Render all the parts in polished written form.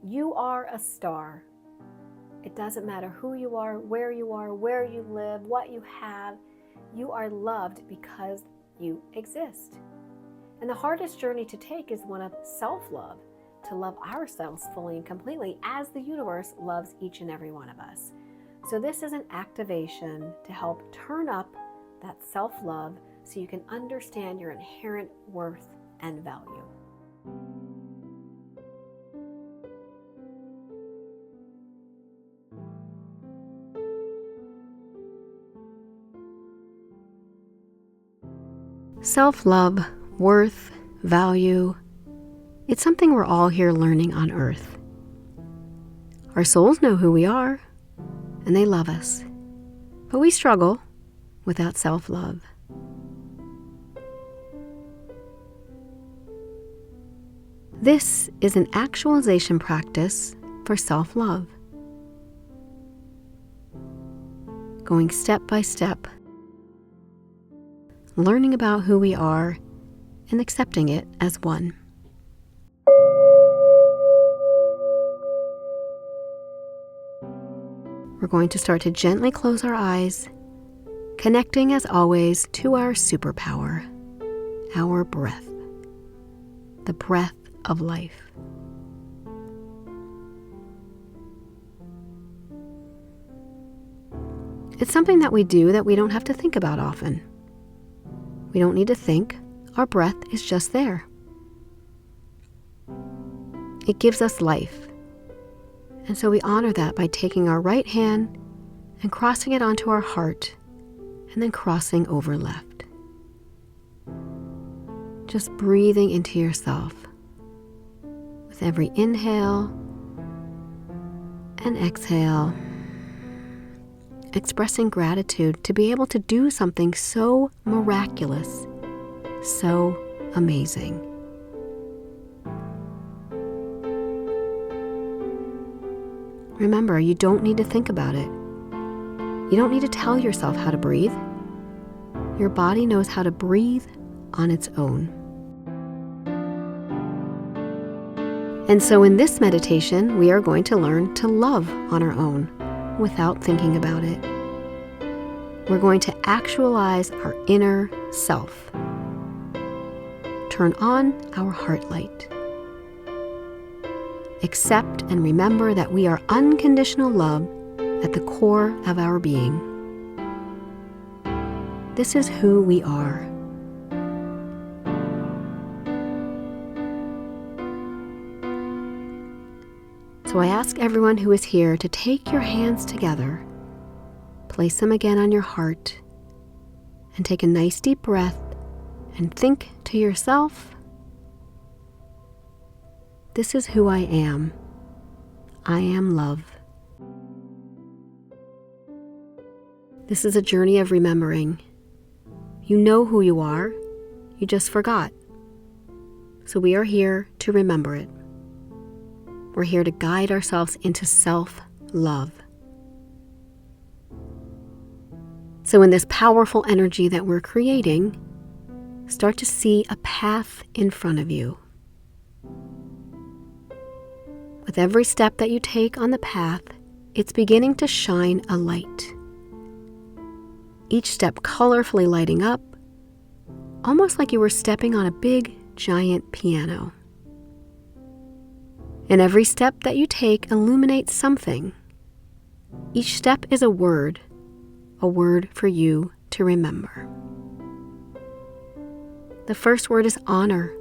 You are a star. It doesn't matter who you are, where you live, what you have. You are loved because you exist. And the hardest journey to take is one of self-love, to love ourselves fully and completely as the universe loves each and every one of us. So this is an activation to help turn up that self-love so you can understand your inherent worth and value. Self-love, worth, value, it's something we're all here learning on Earth. Our souls know who we are, and they love us, but we struggle without self-love. This is an actualization practice for self-love, going step by step, learning about who we are and accepting it as one. We're going to start to gently close our eyes, connecting as always to our superpower, our breath, the breath of life. It's something that we do that we don't have to think about often. We don't need to think. Our breath is just there. It gives us life. And so we honor that by taking our right hand and crossing it onto our heart and then crossing over left. Just breathing into yourself with every inhale and exhale, expressing gratitude to be able to do something so miraculous, so amazing. Remember, you don't need to think about it. You don't need to tell yourself how to breathe. Your body knows how to breathe on its own. And so in this meditation, we are going to learn to love on our own without thinking about it. We're going to actualize our inner self. Turn on our heart light. Accept and remember that we are unconditional love at the core of our being. This is who we are. So I ask everyone who is here to take your hands together, place them again on your heart, and take a nice deep breath and think to yourself, this is who I am. I am love. This is a journey of remembering. You know who you are, you just forgot. So we are here to remember it. We're here to guide ourselves into self-love. So in this powerful energy that we're creating, start to see a path in front of you. With every step that you take on the path, it's beginning to shine a light. Each step colorfully lighting up, almost like you were stepping on a big, giant piano. And every step that you take illuminates something. Each step is a word for you to remember. The first word is honor.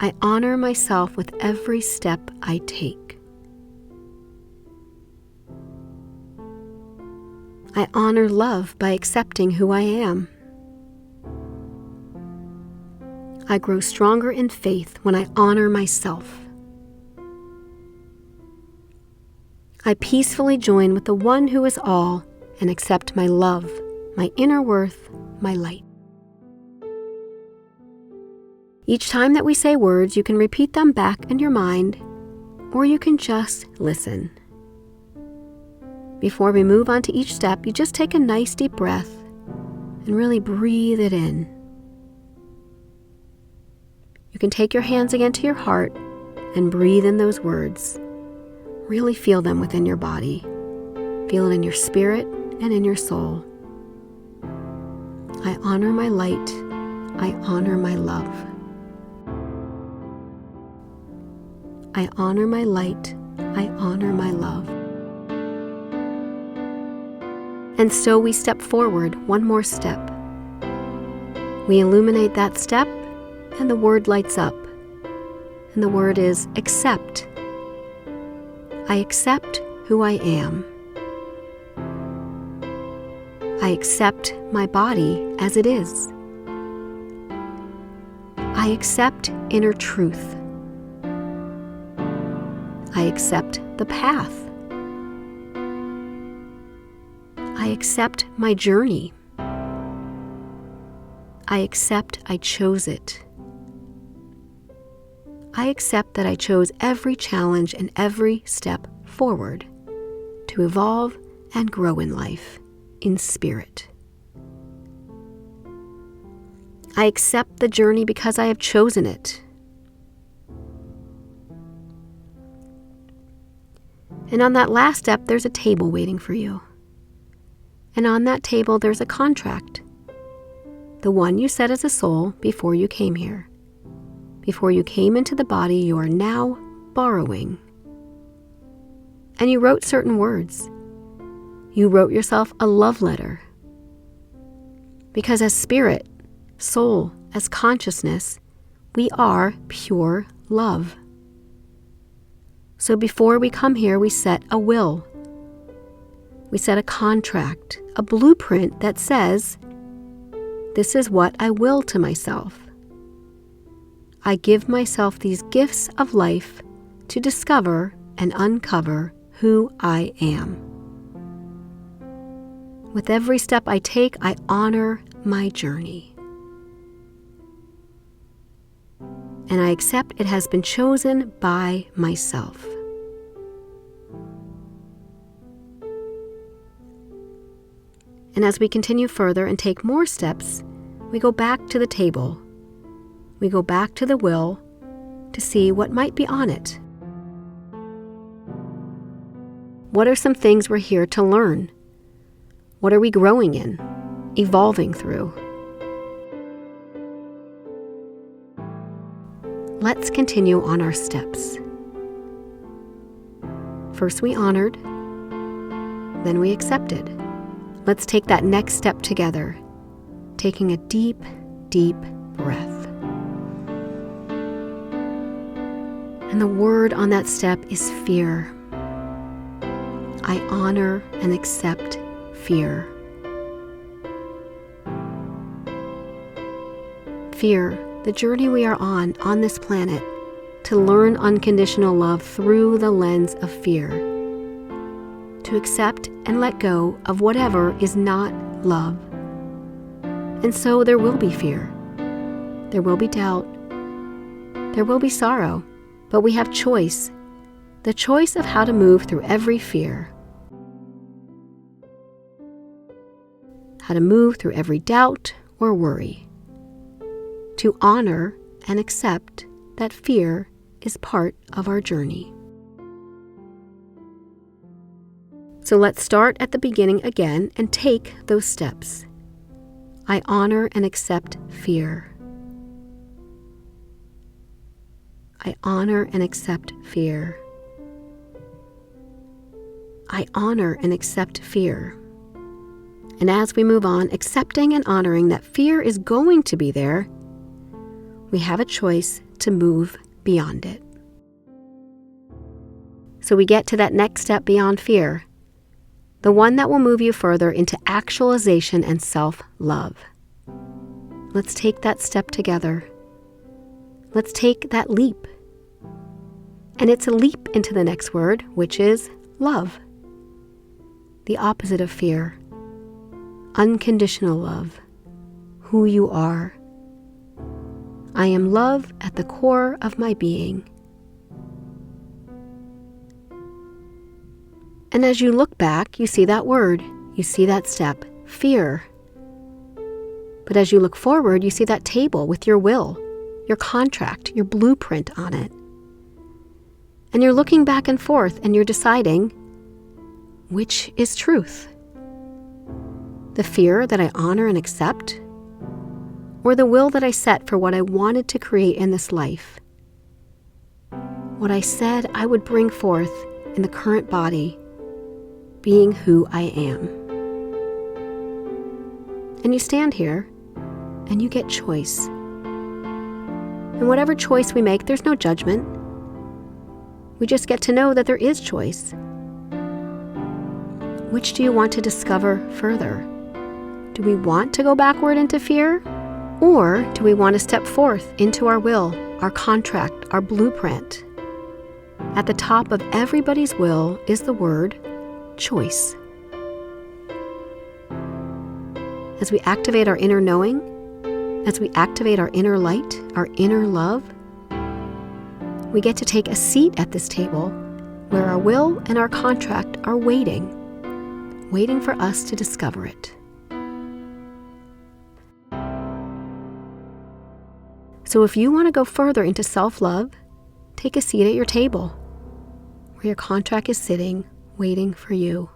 I honor myself with every step I take. I honor love by accepting who I am. I grow stronger in faith when I honor myself. I peacefully join with the one who is all and accept my love, my inner worth, my light. Each time that we say words, you can repeat them back in your mind, or you can just listen. Before we move on to each step, you just take a nice deep breath and really breathe it in. You can take your hands again to your heart and breathe in those words. Really feel them within your body. Feel it in your spirit and in your soul. I honor my light. I honor my love. I honor my light. I honor my love. And so we step forward one more step. We illuminate that step, and the word lights up. And the word is accept. I accept who I am. I accept my body as it is. I accept inner truth. I accept the path. I accept my journey. I accept I chose it. I accept that I chose every challenge and every step forward to evolve and grow in life, in spirit. I accept the journey because I have chosen it. And on that last step, there's a table waiting for you. And on that table, there's a contract. The one you set as a soul before you came here. Before you came into the body you are now borrowing. And you wrote certain words. You wrote yourself a love letter. Because as spirit, soul, as consciousness, we are pure love. So before we come here, we set a will. We set a contract, a blueprint that says, this is what I will to myself. I give myself these gifts of life to discover and uncover who I am. With every step I take, I honor my journey. And I accept it has been chosen by myself. And as we continue further and take more steps, we go back to the table. We go back to the will to see what might be on it. What are some things we're here to learn? What are we growing in, evolving through? Let's continue on our steps. First we honored, then we accepted. Let's take that next step together, taking a deep, deep breath. And the word on that step is fear. I honor and accept fear. Fear, the journey we are on this planet, to learn unconditional love through the lens of fear. To accept and let go of whatever is not love. And so there will be fear. There will be doubt. There will be sorrow. But we have choice. The choice of how to move through every fear. How to move through every doubt or worry. To honor and accept that fear is part of our journey. So let's start at the beginning again and take those steps. I honor and accept fear. I honor and accept fear. I honor and accept fear. And as we move on, accepting and honoring that fear is going to be there, we have a choice to move beyond it. So we get to that next step beyond fear, the one that will move you further into actualization and self-love. Let's take that step together. Let's take that leap. And it's a leap into the next word, which is love. The opposite of fear. Unconditional love. Who you are. I am love at the core of my being. And as you look back, you see that word, you see that step, fear. But as you look forward, you see that table with your will, your contract, your blueprint on it. And you're looking back and forth and you're deciding, which is truth? The fear that I honor and accept? Or the will that I set for what I wanted to create in this life? What I said I would bring forth in the current body, being who I am. And you stand here and you get choice. And whatever choice we make, there's no judgment. We just get to know that there is choice. Which do you want to discover further? Do we want to go backward into fear? Or do we want to step forth into our will, our contract, our blueprint? At the top of everybody's will is the word choice. As we activate our inner knowing, as we activate our inner light, our inner love, we get to take a seat at this table where our will and our contract are waiting for us to discover it. So if you want to go further into self-love, take a seat at your table where your contract is sitting, waiting for you.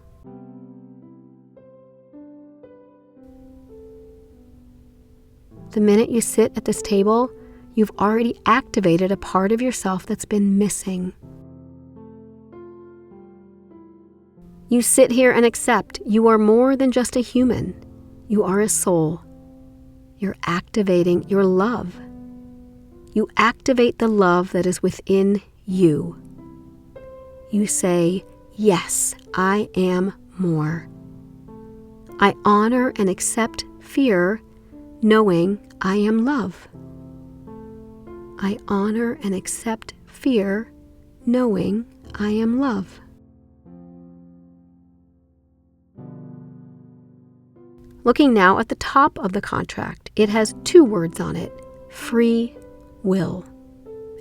The minute you sit at this table, you've already activated a part of yourself that's been missing. You sit here and accept you are more than just a human. You are a soul. You're activating your love. You activate the love that is within you. You say, yes, I am more. I honor and accept fear, knowing I am love. I honor and accept fear, knowing I am love. Looking now at the top of the contract, it has 2 words on it, free will,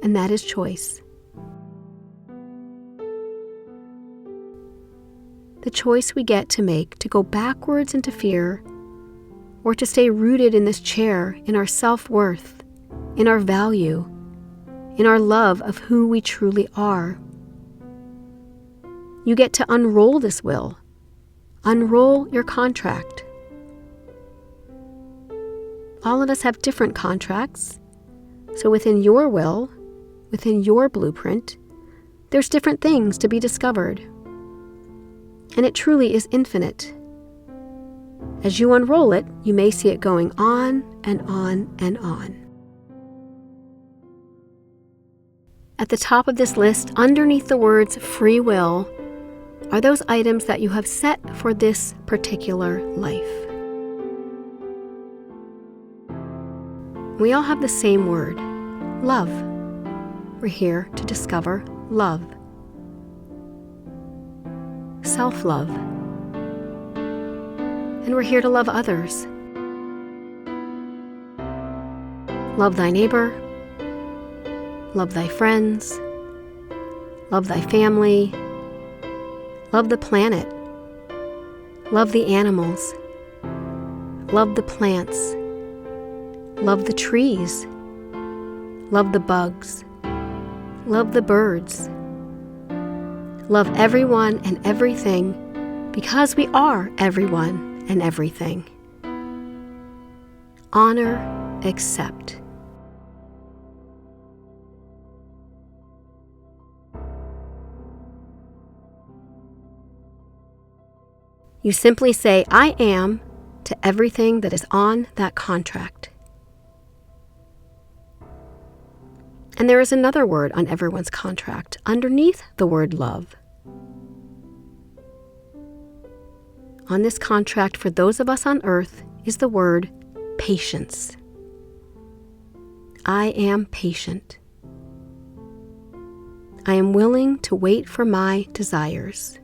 and that is choice. The choice we get to make to go backwards into fear, or to stay rooted in this chair, in our self-worth, in our value, in our love of who we truly are. You get to unroll this will, unroll your contract. All of us have different contracts. So within your will, within your blueprint, there's different things to be discovered. And it truly is infinite. As you unroll it, you may see it going on and on and on. At the top of this list, underneath the words free will, are those items that you have set for this particular life. We all have the same word, love. We're here to discover love. Self-love. And we're here to love others. Love thy neighbor. Love thy friends. Love thy family. Love the planet. Love the animals. Love the plants. Love the trees. Love the bugs. Love the birds. Love everyone and everything because we are everyone and everything. Honor, accept. You simply say, I am, to everything that is on that contract. And there is another word on everyone's contract, underneath the word love. On this contract for those of us on earth is the word patience. I am patient. I am willing to wait for my desires.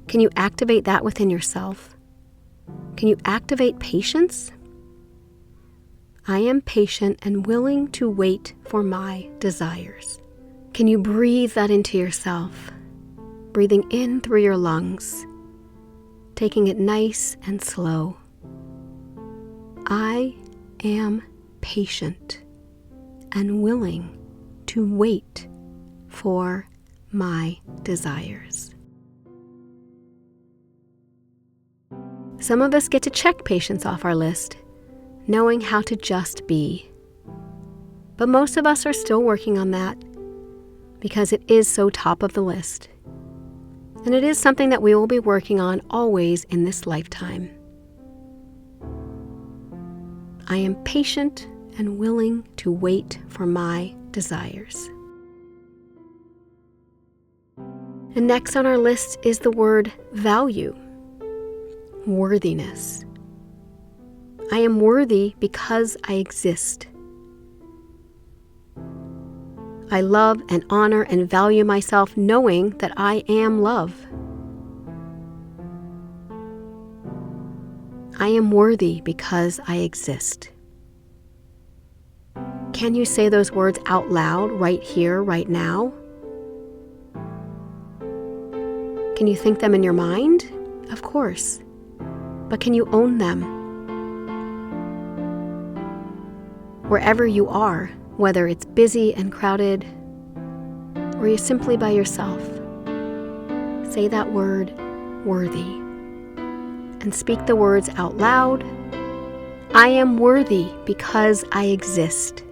Can you activate that within yourself? Can you activate patience? I am patient and willing to wait for my desires. Can you breathe that into yourself? Breathing in through your lungs, taking it nice and slow. I am patient and willing to wait for my desires. Some of us get to check patience off our list, knowing how to just be. But most of us are still working on that because it is so top of the list. And it is something that we will be working on always in this lifetime. I am patient and willing to wait for my desires. And next on our list is the word value, worthiness. I am worthy because I exist. I love and honor and value myself knowing that I am love. I am worthy because I exist. Can you say those words out loud right here, right now? Can you think them in your mind? Of course. But can you own them? Wherever you are, whether it's busy and crowded, or you're simply by yourself, say that word, worthy, and speak the words out loud. I am worthy because I exist.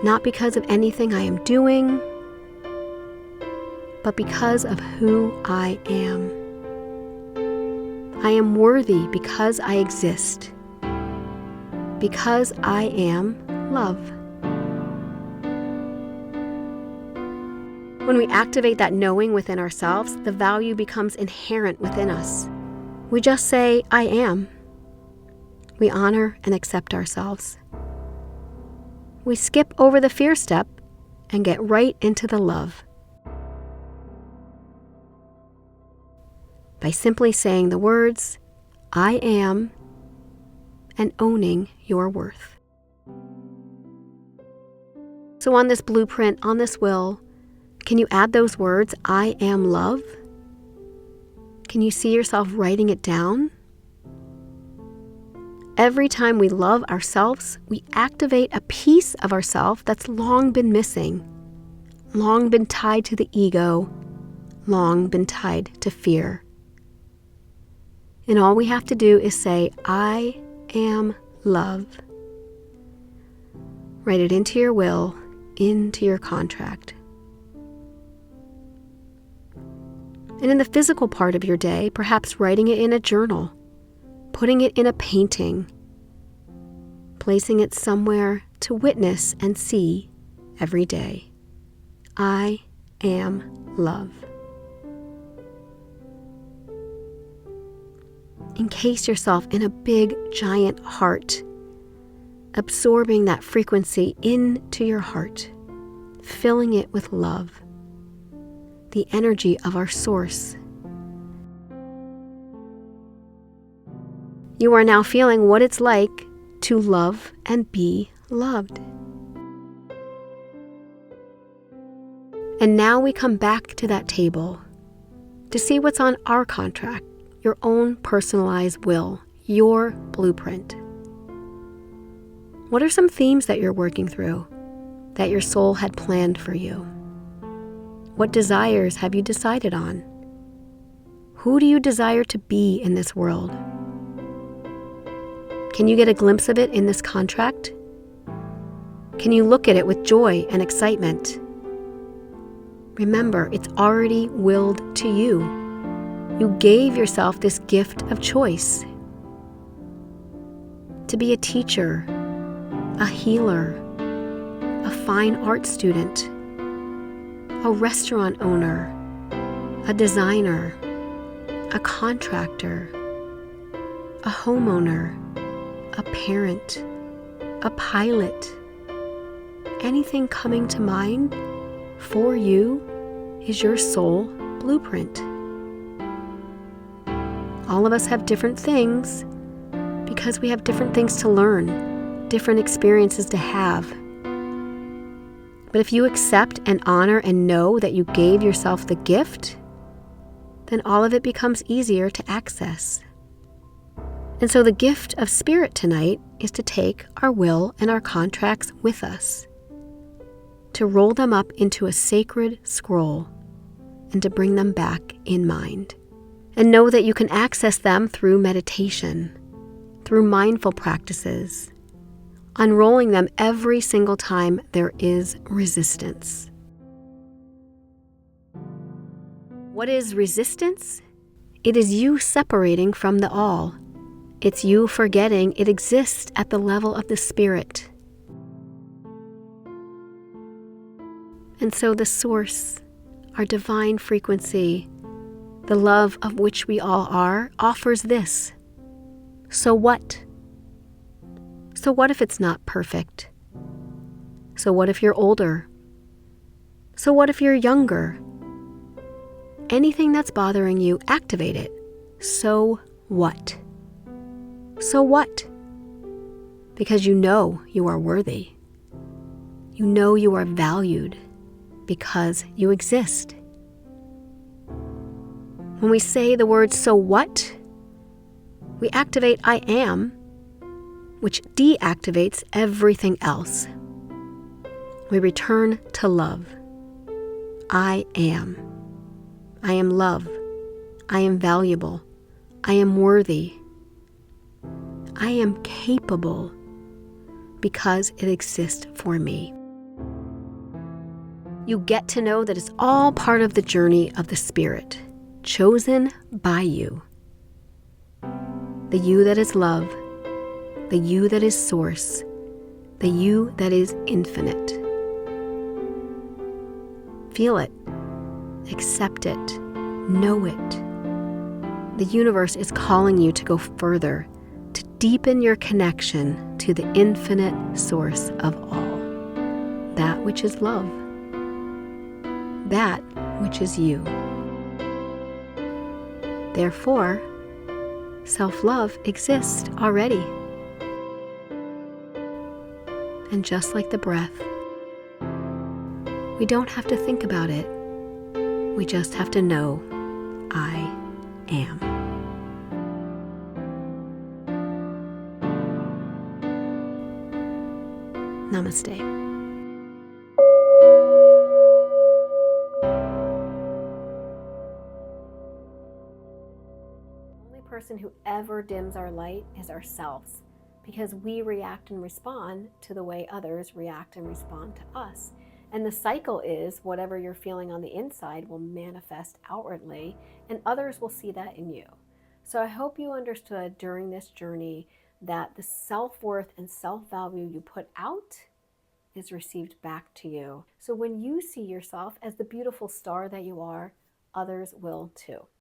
Not because of anything I am doing, but because of who I am. I am worthy because I exist. Because I am love. When we activate that knowing within ourselves, the value becomes inherent within us. We just say, I am. We honor and accept ourselves. We skip over the fear step and get right into the love. By simply saying the words, I am, and owning your worth. So on this blueprint, on this will, can you add those words, I am love? Can you see yourself writing it down? Every time we love ourselves, we activate a piece of ourselves that's long been missing, long been tied to the ego, long been tied to fear. And all we have to do is say, I am love. Write it into your will, into your contract. And in the physical part of your day, perhaps writing it in a journal, putting it in a painting, placing it somewhere to witness and see every day. I am love. Encase yourself in a big, giant heart, absorbing that frequency into your heart, filling it with love, the energy of our source. You are now feeling what it's like to love and be loved. And now we come back to that table to see what's on our contract, your own personalized will, your blueprint. What are some themes that you're working through, that your soul had planned for you? What desires have you decided on? Who do you desire to be in this world? Can you get a glimpse of it in this contract? Can you look at it with joy and excitement? Remember, it's already willed to you. You gave yourself this gift of choice. To be a teacher, a healer, a fine art student, a restaurant owner, a designer, a contractor, a homeowner, a parent, a pilot. Anything coming to mind for you is your soul blueprint. All of us have different things because we have different things to learn, different experiences to have. But if you accept and honor and know that you gave yourself the gift, then all of it becomes easier to access. And so the gift of spirit tonight is to take our will and our contracts with us. to roll them up into a sacred scroll and to bring them back in mind. And know that you can access them through meditation, through mindful practices, unrolling them every single time there is resistance. What is resistance? It is you separating from the all. It's you forgetting it exists at the level of the spirit. And so the source, our divine frequency, the love of which we all are, offers this. So what? So what if it's not perfect? So what if you're older? So what if you're younger? Anything that's bothering you, activate it. So what? So what? Because you know you are worthy. You know you are valued because you exist. When we say the word so what, we activate I am, which deactivates everything else. We return to love. I am. I am love. I am valuable. I am worthy. I am capable because it exists for me. You get to know that it's all part of the journey of the spirit, chosen by you. The you that is love, the you that is source, the you that is infinite. Feel it, accept it, know it. The universe is calling you to go further, to deepen your connection to the infinite source of all, that which is love, that which is you. Therefore, self-love exists already. And just like the breath, we don't have to think about it. We just have to know I am. Namaste. The only person who ever dims our light is ourselves, because we react and respond to the way others react and respond to us. And the cycle is whatever you're feeling on the inside will manifest outwardly, and others will see that in you. So I hope you understood during this journey that the self-worth and self-value you put out is received back to you. So when you see yourself as the beautiful star that you are, others will too.